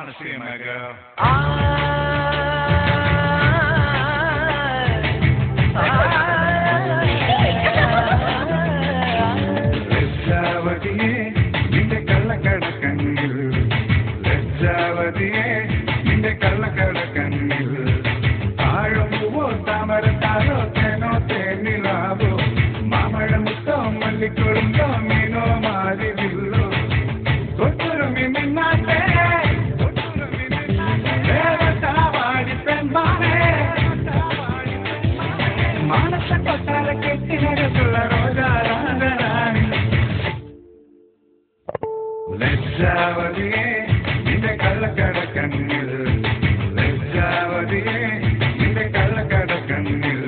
want to see my girl. ലജ്ജാവതിയെ നിന്റെ കള്ളക്കട കണ്ണിൽ ലജ്ജാവതിയെ നിന്റെ കള്ളക്കട കണ്ണിൽ താഴമ്പുവോ താമരത്താലോ തേനോ തേനിലാവോ മാമഴമുത്തോ മല്ലിക്കൊഴുന്തോ മീനോ മാറിവില്ലോ തൊട്ടുരുമി നിന്നാട്ടെ ദേവതാവാടി പെൺമാനേ മാനസ കൊട്ടാര കെട്ടിനകത്തുള്ള റോജാരാജരാണി ലജ്ജാവതിയെ നിന്റെ കള്ളക്കട കണ്ണിൽ ലജ്ജാവതിയെ നിന്റെ കള്ളക്കട കണ്ണിൽ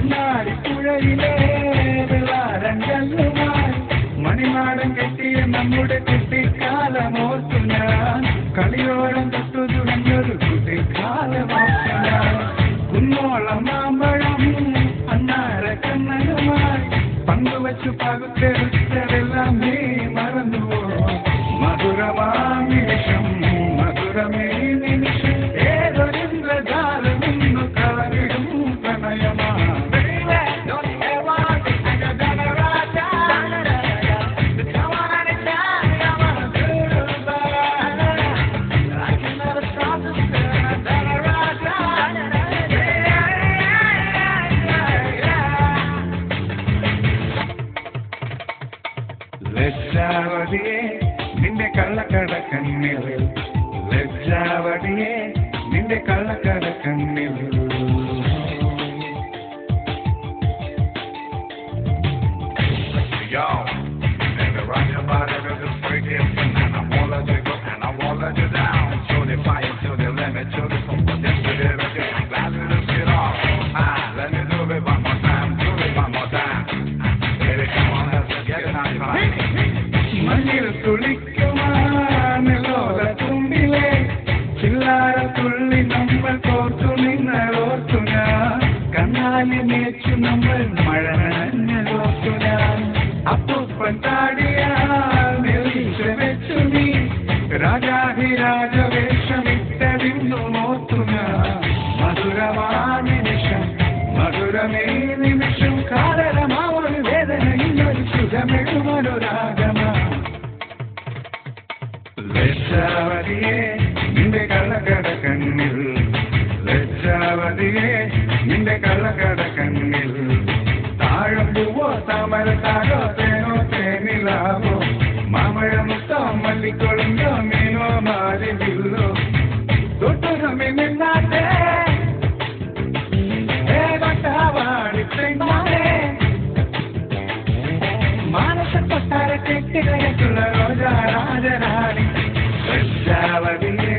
കണ്ണാടിപ്പുഴയിലെ വെള്ളാരങ്കല്ലുമായി മണിമാടം കെട്ടിയ നമ്മുടെ കുട്ടിക്കാലമോർത്തു ഞാൻ കളിയോളം തൊട്ടു തുടങ്ങിയൊരു കുട്ടിക്കാലമോർത്തു ഞാൻ കുന്നോളം മാമ്പഴം അന്നാര കണ്ണനുമായി പങ്കുവച്ചു പകുത്തെടുത്തതെല്ലാം നീ മറന്നുവോ മധുരമാം നിമിഷം മധുരമേ നിമിഷം ഏതൊരിന്ദ്രജാലം ഇന്നു കളവിടും പ്രണയമാ ലജ്ജാവതിയെ നിന്റെ കള്ളക്കട കണ്ണിൽ ലജ്ജാവതിയെ നിന്റെ കള്ളക്കട കണ്ണിൽ Yo, nigga, rock your body to the freak and I won't let you go and I won't let you down. Show the fire to the limit, to the super yesterday, I'm glad to lift it off. Let me do it one more time, do it one more time. Baby, come on, let's get it on your body. മഞ്ഞിൽ തുളിക്കുമാലോക തുമ്പിലെ ചില്ലാര തുള്ളി നമ്മൾ കോർത്തു നിന്നോർത്തു ഞാൻ കണ്ണാലി മേച്ചു നമ്മൾ മഴ നനഞ്ഞോർത്തു ഞാൻ അപ്പൂപ്പൻ താടിയാൽ നെല്ലിച്ച വെച്ചു നീ രാജാധിരാജ വേഷമിട്ടതിന്നു നോർത്തു ഞാൻ മധുരമാ നിമിഷം മധുരമേ നിമിഷം കാലരമാ ഒരു വേദന ഇന്നൊരു സുഖമെഴുമൊരു രാഗമാ ലജ്ജാവതിയെ നിന്റെ കള്ളക്കട കണ്ണിൽ ലജ്ജാവതിയെ നിന്റെ കള്ളക്കട കണ്ണിൽ താഴമ്പുവോ താമരത്താലോ തേനോ തേനിലാവോ മാമഴമുത്തോ മല്ലിക്കൊഴുന്തോ മീനോ മാറിവില്ലോ തൊട്ടുരുമി നിന്നാട്ടെ ദേവതാവാടി പെൺമാനേ മാനസ കൊട്ടാര കെട്ടിനകത്തുള്ള റോജാരാജരാണി ലജ്ജാവതിയെ